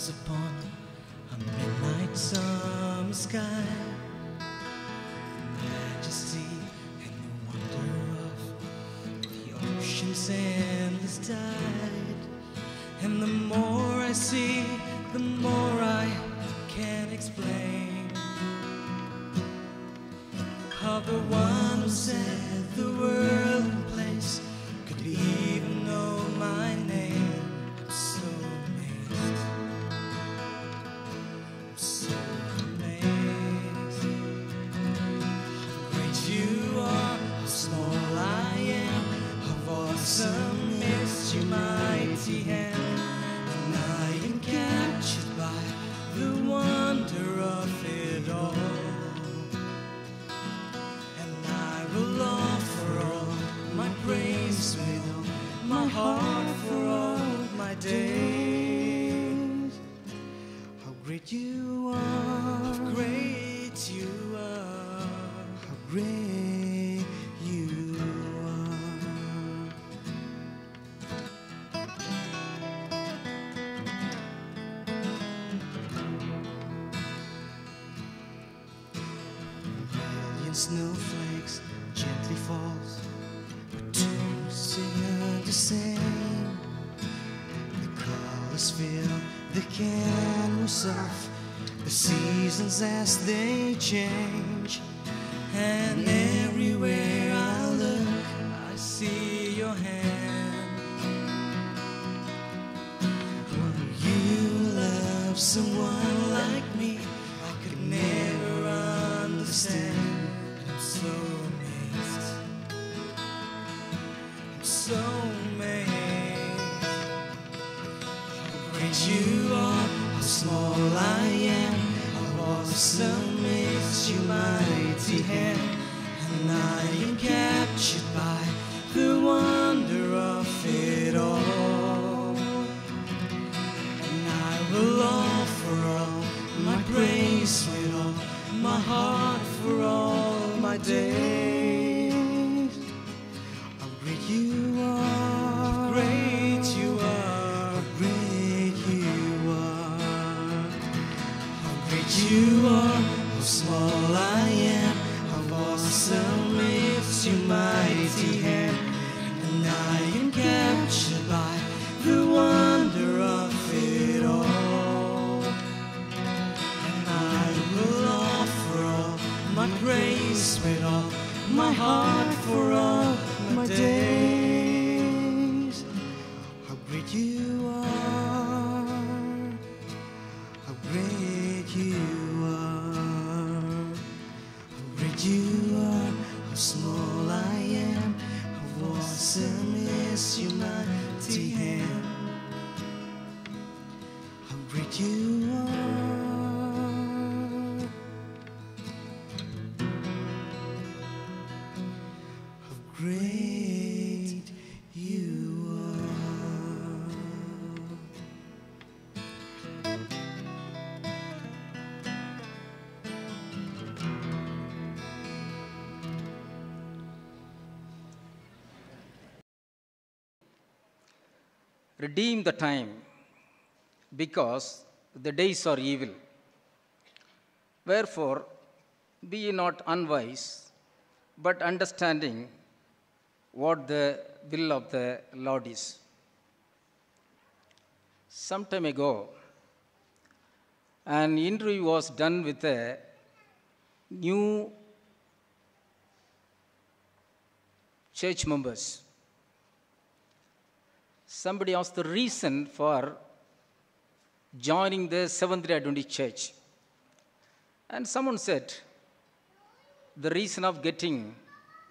stars upon a midnight summer sky. The majesty and the wonder of the ocean's endless tide. And the more I see, the more I can explain how the one who set the world in place could even know my name. I'm so amazed. I'm so amazed. How great you are, how small I am, how awesome is your mighty hand. And I am captured by the wonder of it all. Will offer all my praise with all my heart for all my days. How great you are, how great you are, how great you are. Million snowflakes gently falls, but two sing the same. The colors fill the canvas of the seasons as they change. And everywhere I look, I see your hand. Oh, you love someone like me, I could never understand. I'm so amazed. So amazed. How great you are, how small I am, how awesome is your mighty hand. And I am captured by the wonder of it all. And I will offer all my praise with all my heart for all my days. How great you are, how great you are, how great you are. How great you are, how small I am, how awesome is your mighty hand. And I am captured by the wonder of it all. And I will offer all my praise with all my heart for all my days. How great you are, how great you are, how great you are, how small I am, how awesome is your mighty hand. How great you are. Great you are. Redeem the time, because the days are evil. Wherefore, be ye not unwise, but understanding what the will of the Lord is. Some time ago, an interview was done with a new church members. Somebody asked the reason for joining the Seventh-day Adventist Church. And someone said, the reason of getting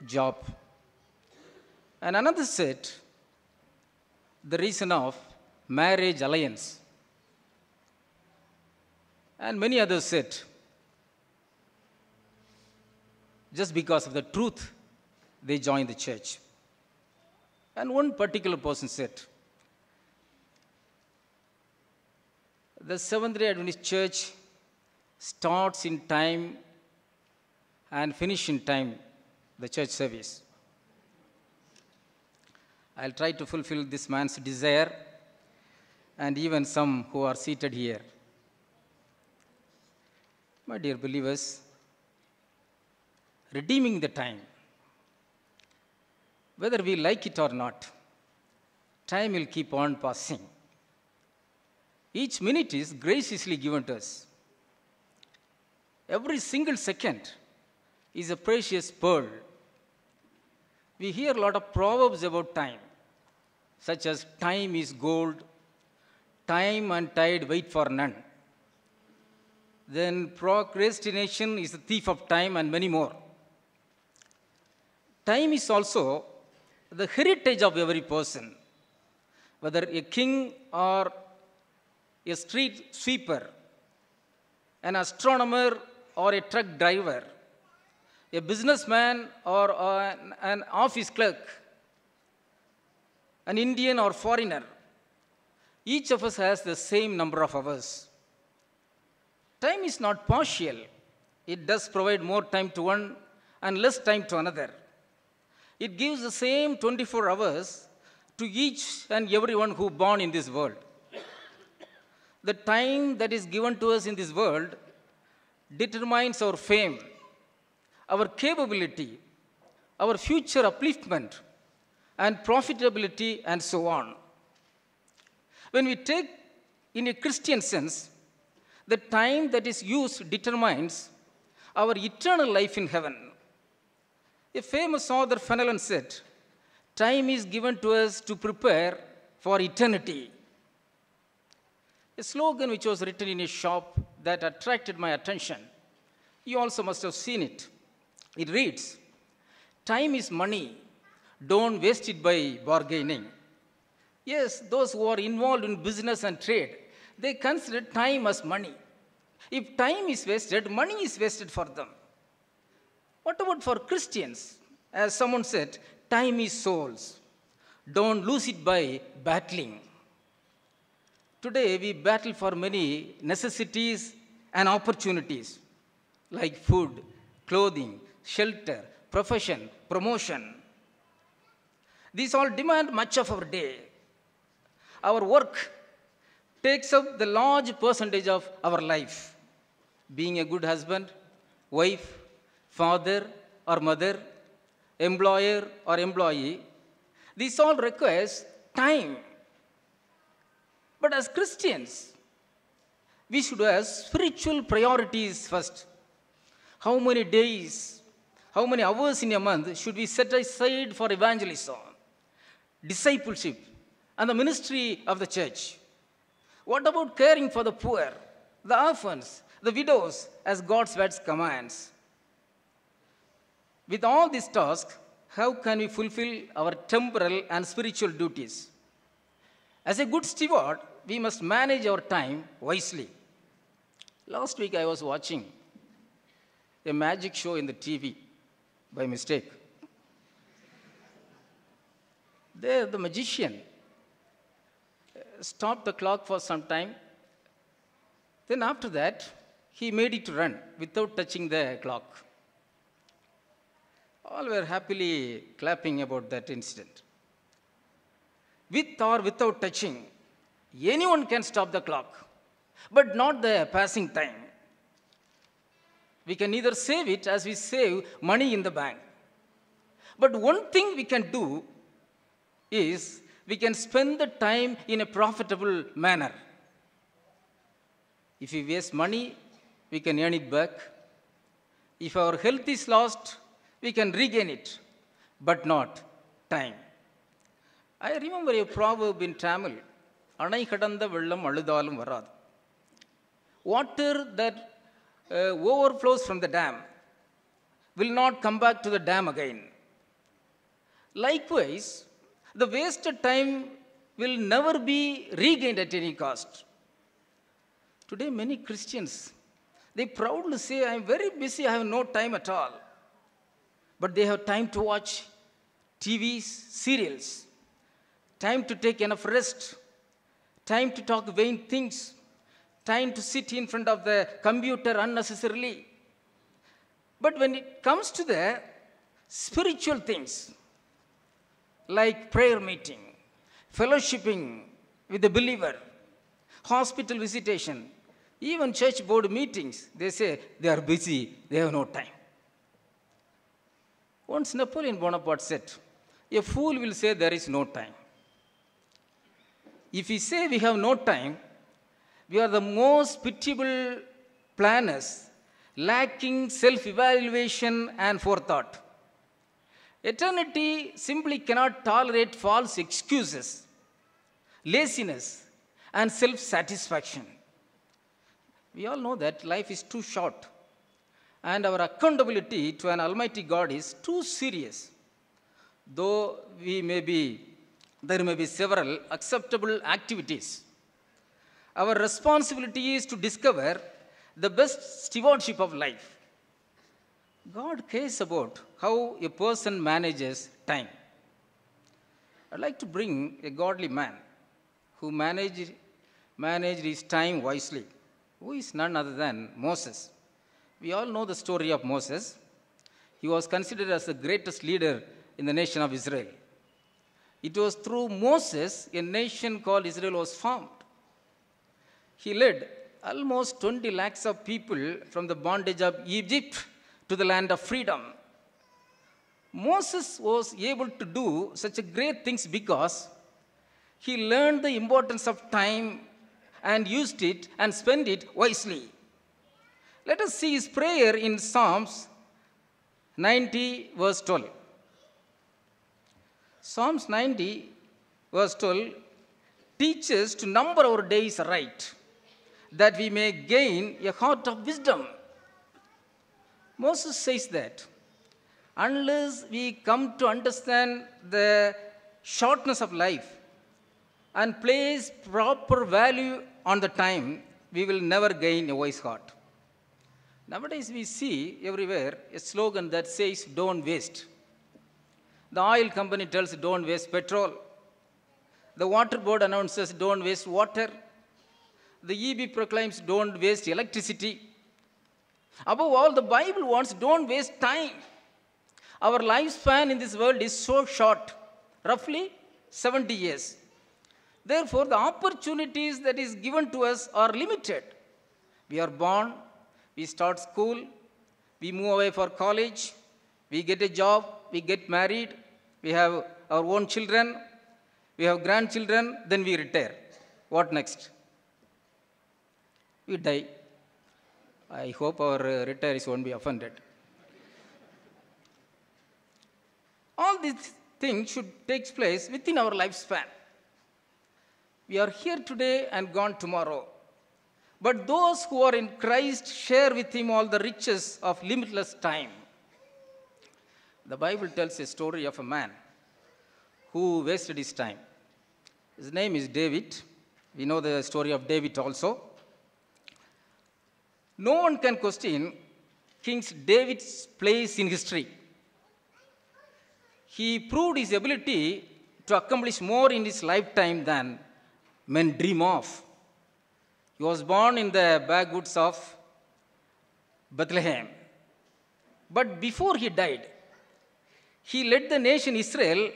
job. And another said, the reason of marriage alliance. And many others said, just because of the truth, they joined the church. And one particular person said, the Seventh-day Adventist Church starts in time and finish in time, the church service. I'll try to fulfill this man's desire and even some who are seated here. My dear believers, redeeming the time, whether we like it or not, time will keep on passing. Each minute is graciously given to us. Every single second is a precious pearl. We hear a lot of proverbs about time, such as time is gold, time and tide wait for none. Then procrastination is the thief of time, and many more. Time is also the heritage of every person, whether a king or a street sweeper, an astronomer or a truck driver, a businessman or an office clerk, an Indian or foreigner. Each of us has the same number of hours. Time is not partial. It does provide more time to one and less time to another. It gives the same 24 hours to each and everyone who born in this world. The time that is given to us in this world determines our fame, our capability, our future upliftment, and profitability, and so on. When we take in a Christian sense, the time that is used determines our eternal life in heaven. A famous author, Fenelon, said, "Time is given to us to prepare for eternity." A slogan which was written in a shop that attracted my attention. You also must have seen it. It reads, "Time is money. Don't waste it by bargaining." Yes, those who are involved in business and trade, they consider time as money. If time is wasted, money is wasted for them. What about for Christians? As someone said, time is souls. Don't lose it by battling. Today, we battle for many necessities and opportunities like food, clothing, shelter, profession, promotion. These all demand much of our day. Our work takes up the large percentage of our life. Being a good husband, wife, father or mother, employer or employee, this all requires time. But as Christians, we should have spiritual priorities first. How many days, how many hours in a month should we set aside for evangelism, discipleship, and the ministry of the church? What about caring for the poor, the orphans, the widows, as God's word commands? With all these tasks, how can we fulfill our temporal and spiritual duties? As a good steward, we must manage our time wisely. Last week, I was watching a magic show in the TV by mistake. There, the magician stopped the clock for some time. Then after that, he made it run without touching the clock. All were happily clapping about that incident. With or without touching, anyone can stop the clock, but not the passing time. We can either save it as we save money in the bank. But one thing we can do is we can spend the time in a profitable manner. If we waste money, we can earn it back. If our health is lost, we can regain it, but not time. I remember a proverb in Tamil, "Anai kadanda vellam aludalum varadu." Water that overflows from the dam will not come back to the dam again. Likewise, the wasted time will never be regained at any cost. Today, many Christians, they proudly say, "I'm very busy, I have no time at all." But they have time to watch TVs, serials, time to take enough rest, time to talk vain things, time to sit in front of the computer unnecessarily. But when it comes to the spiritual things, like prayer meeting, fellowshipping with the believer, hospital visitation, even church board meetings. They say they are busy, they have no time. Once Napoleon Bonaparte said, a fool will say there is no time. If we say we have no time, we are the most pitiable planners, lacking self-evaluation and forethought. Eternity simply cannot tolerate false excuses, laziness, and self-satisfaction. We all know that life is too short, and our accountability to an Almighty God is too serious. Though there may be several acceptable activities, our responsibility is to discover the best stewardship of life. God cares about how a person manages time. I'd like to bring a godly man who managed his time wisely, who is none other than Moses. We all know the story of Moses. He was considered as the greatest leader in the nation of Israel. It was through Moses a nation called Israel was formed. He led almost 20 lakhs of people from the bondage of Egypt to the land of freedom. Moses was able to do such a great things because he learned the importance of time and used it and spent it wisely. Let us see his prayer in Psalms 90 verse 12. Psalms 90 verse 12 teaches to number our days right, that we may gain a heart of wisdom. Moses says that unless we come to understand the shortness of life and place proper value on the time, we will never gain a wise heart. Nowadays we see everywhere a slogan that says, don't waste. The oil company tells, don't waste petrol. The water board announces, don't waste water. The EB proclaims, don't waste electricity. Above all, the Bible wants, don't waste time. Our lifespan in this world is so short, roughly 70 years. Therefore, the opportunities that is given to us are limited. We are born, we start school, we move away for college, we get a job, we get married, we have our own children, we have grandchildren, then we retire. What next? We die. I hope our retirees won't be offended. All these things should take place within our lifespan. We are here today and gone tomorrow. But those who are in Christ share with him all the riches of limitless time. The Bible tells a story of a man who wasted his time. His name is David. We know the story of David also. No one can question King David's place in history. He proved his ability to accomplish more in his lifetime than men dream of. He was born in the backwoods of Bethlehem. But before he died, he led the nation Israel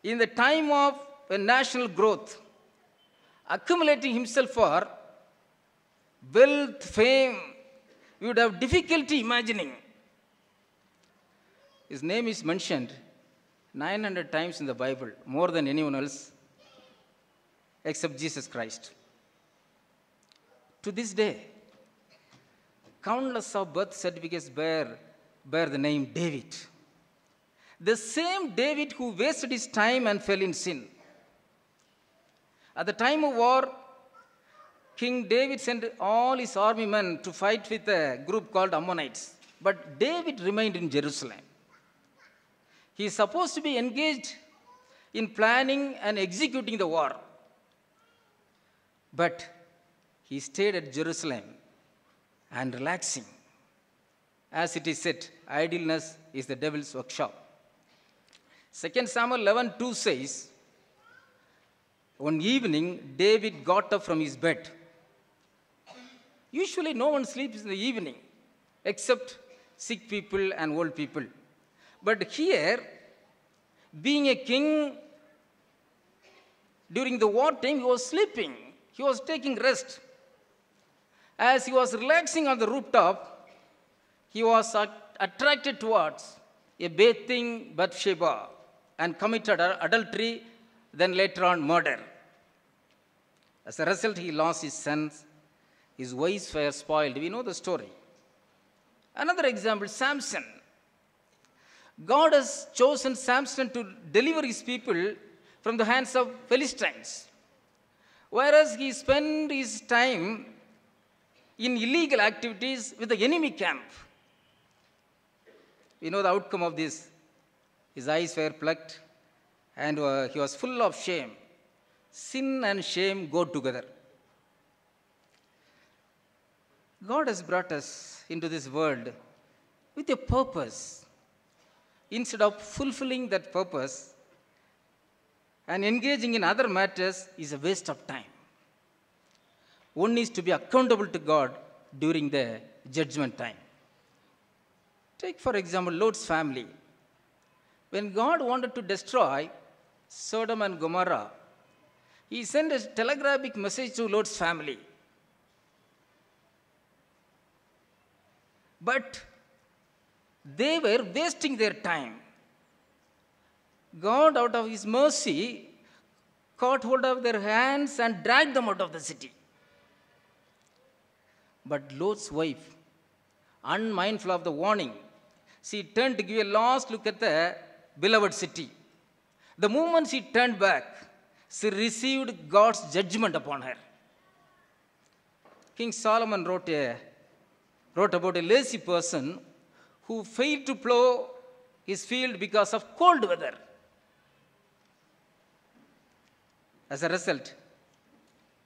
in the time of national growth, accumulating himself for wealth, fame, we would have difficulty imagining. His name is mentioned 900 times in the Bible, more than anyone else except Jesus Christ. To this day, countless of birth certificates bear the name David. The same David who wasted his time and fell in sin. At the time of war, King David sent all his army men to fight with a group called Ammonites. But David remained in Jerusalem. He is supposed to be engaged in planning and executing the war. But he stayed at Jerusalem and relaxing. As it is said, idleness is the devil's workshop. 2 Samuel 11:2 says, one evening, David got up from his bed. Usually no one sleeps in the evening except sick people and old people. But here, being a king, during the wartime, he was sleeping. He was taking rest. As he was relaxing on the rooftop, he was attracted towards a bathing Bathsheba and committed adultery, then later on murder. As a result, he lost his sons. His wives were spoiled. We know the story. Another example, Samson. God has chosen Samson to deliver his people from the hands of Philistines. Whereas he spent his time in illegal activities with the enemy camp. We know the outcome of this. His eyes were plucked and he was full of shame. Sin and shame go together. God has brought us into this world with a purpose. Instead of fulfilling that purpose and engaging in other matters is a waste of time. One needs to be accountable to God during the judgment time. Take, for example, Lot's family. When God wanted to destroy Sodom and Gomorrah, he sent a telegraphic message to Lot's family. But they were wasting their time. God, out of his mercy, caught hold of their hands and dragged them out of the city. But Lot's wife, unmindful of the warning, she turned to give a last look at the beloved city. The moment she turned back, she received God's judgment upon her. King Solomon wrote about a lazy person who failed to plow his field because of cold weather. As a result,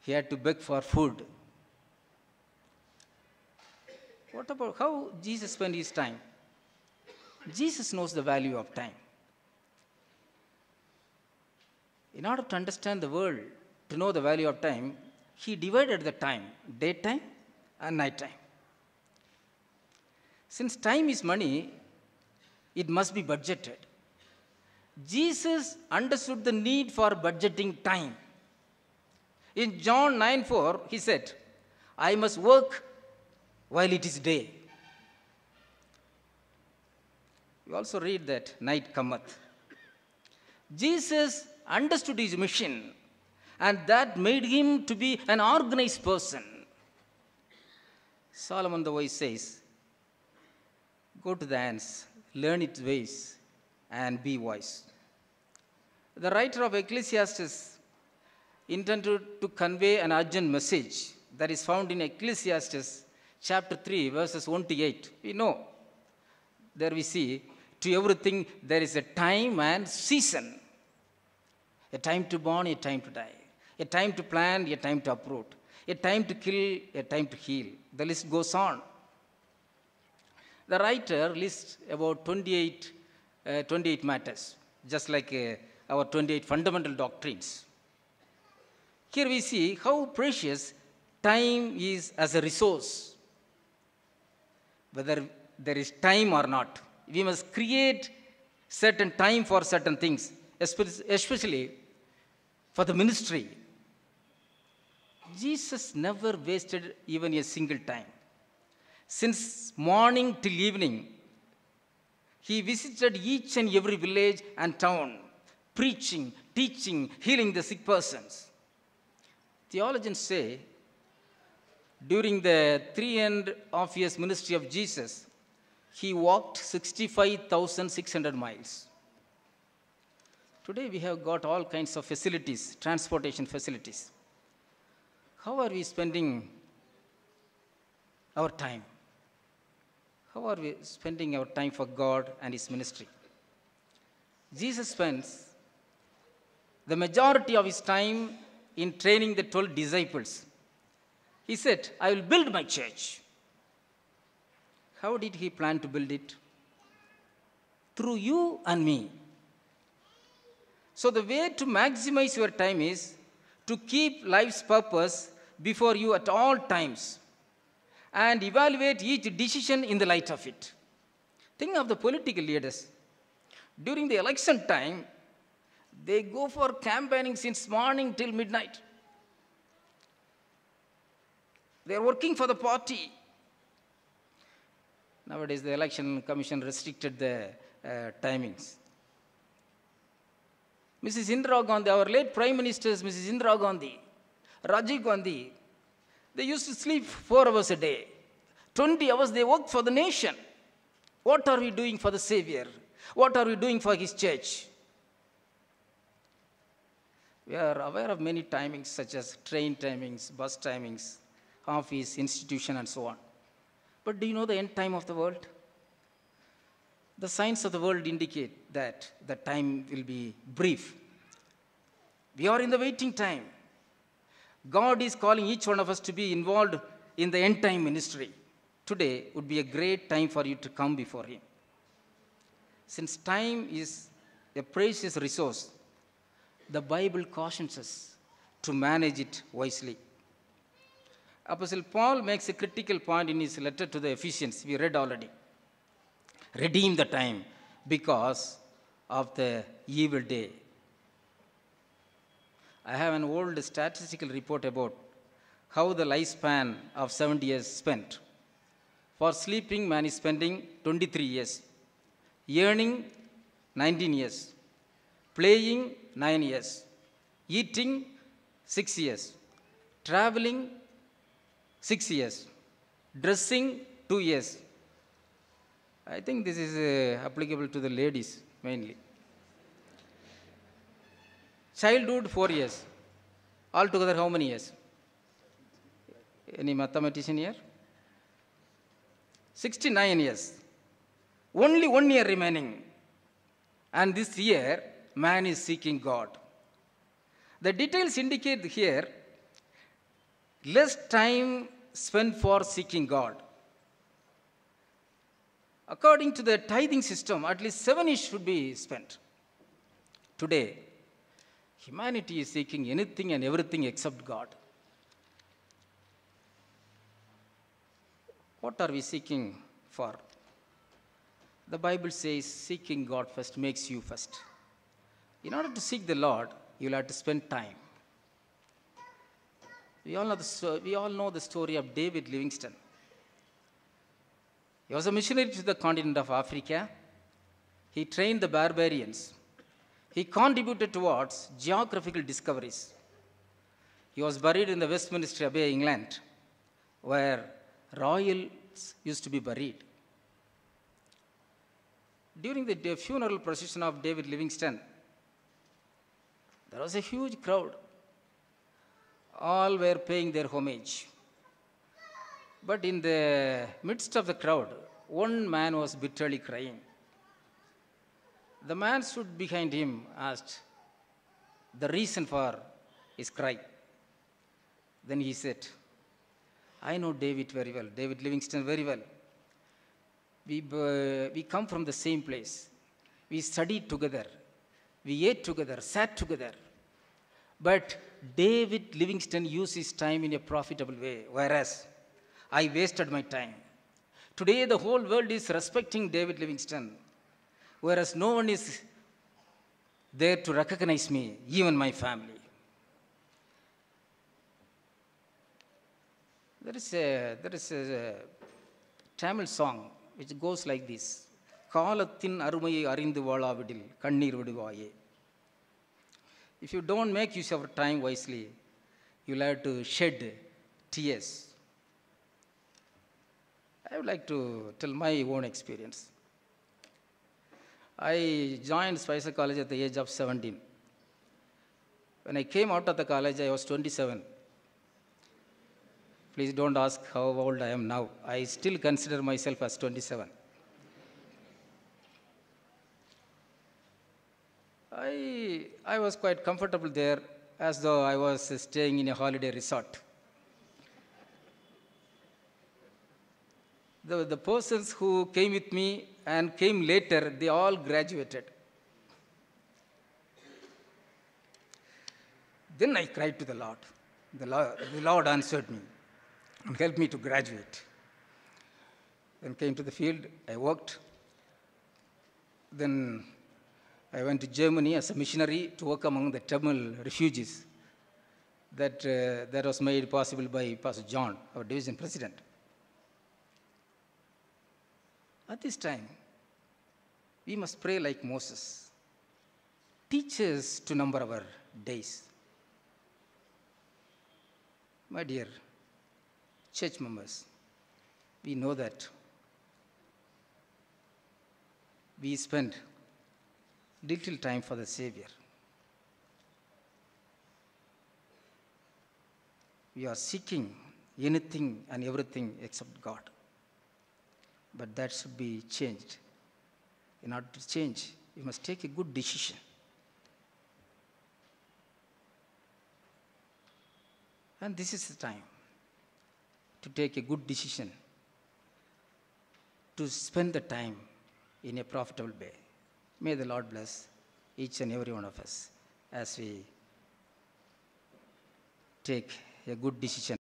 he had to beg for food. What about how Jesus spent his time? Jesus knows the value of time. In order to understand the world, to know the value of time, he divided the time, daytime and nighttime. Since time is money, it must be budgeted. Jesus understood the need for budgeting time. In John 9:4, he said, I must work while it is day. We also read that night cometh. Jesus understood his mission, and that made him to be an organized person. Solomon the wise says, go to the ants, learn its ways, and be wise. The writer of Ecclesiastes intended to convey an urgent message that is found in Ecclesiastes chapter 3, verses 1 to 8. We know. There we see, to everything there is a time and season. A time to born, a time to die. A time to plant, a time to uproot. A time to kill, a time to heal. The list goes on. The writer lists about 28 matters, just like our 28 fundamental doctrines. Here we see how precious time is as a resource. Whether there is time or not, we must create certain time for certain things, especially for the ministry. Jesus never wasted even a single time. Since morning till evening, he visited each and every village and town, preaching, teaching, healing the sick persons. Theologians say, during the 3.5 years ministry of Jesus, he walked 65,600 miles. Today we have got all kinds of facilities, transportation facilities. How are we spending our time? How are we spending our time for God and his ministry? Jesus spends the majority of his time in training the 12 disciples. He said, I will build my church. How did he plan to build it? Through you and me. So the way to maximize your time is to keep life's purpose before you at all times and evaluate each decision in the light of it. Think of the political leaders. During the election time, they go for campaigning since morning till midnight. They are working for the party. Nowadays, the election commission restricted the timings. Mrs. Indira Gandhi, our late Prime Ministers, Mrs. Indira Gandhi, Rajiv Gandhi, they used to sleep 4 hours a day. 20 hours they worked for the nation. What are we doing for the Savior? What are we doing for His church? We are aware of many timings such as train timings, bus timings, office, institution, and so on. But do you know the end time of the world? The signs of the world indicate that the time will be brief. We are in the waiting time. God is calling each one of us to be involved in the end time ministry. Today would be a great time for you to come before Him. Since time is a precious resource, the Bible cautions us to manage it wisely. Apostle Paul makes a critical point in his letter to the Ephesians, we read already. Redeem the time because of the evil day. I have an old statistical report about how the lifespan of 70 years spent. For sleeping, man is spending 23 years. Earning, 19 years. Playing, 9 years. Eating, 6 years. Traveling, 6 years. Dressing, 2 years. I think this is applicable to the ladies mainly. Childhood, 4 years. Altogether, how many years? Any mathematician here? 69 years. Only 1 year remaining. And this year, man is seeking God. The details indicate here less time spent for seeking God. According to the tithing system, at least 7 years should be spent. Today, humanity is seeking anything and everything except God. What are we seeking for? The Bible says seeking God first makes you first. In order to seek the Lord, you will have to spend time. We all know the story of David Livingstone. He was a missionary to the continent of Africa. He trained the barbarians. He contributed towards geographical discoveries. He was buried in the Westminster Abbey, England, where royals used to be buried. During the funeral procession of David Livingstone, there was a huge crowd. All were paying their homage. But in the midst of the crowd, one man was bitterly crying. The man stood behind him, asked the reason for his cry. Then he said, I know David very well, David Livingstone very well. We come from the same place. We studied together. We ate together, sat together. But David Livingstone used his time in a profitable way, whereas I wasted my time. Today, the whole world is respecting David Livingstone, whereas no one is there to recognize me, even my family. There is a Tamil song which goes like this. Kalathin arumayai arindu vaalavidil kannir viduvaye. If you don't make use of your time wisely, you'll have to shed tears. I would like to tell my own experience. I joined Spicer College at the age of 17. When I came out of the college, I was 27. Please don't ask how old I am now. I still consider myself as 27. I was quite comfortable there, as though I was staying in a holiday resort. The persons who came with me and came later, they all graduated. Then I cried to the Lord. The Lord answered me and helped me to graduate. Then came to the field, I worked. Then I went to Germany as a missionary to work among the Tamil refugees. that was made possible by Pastor John, our division president. At this time, we must pray like Moses. Teach us to number our days. My dear church members, we know that we spend little time for the Savior. We are seeking anything and everything except God. But that should be changed. In order to change, we must take a good decision. And this is the time to take a good decision, to spend the time in a profitable way. May the Lord bless each and every one of us as we take a good decision.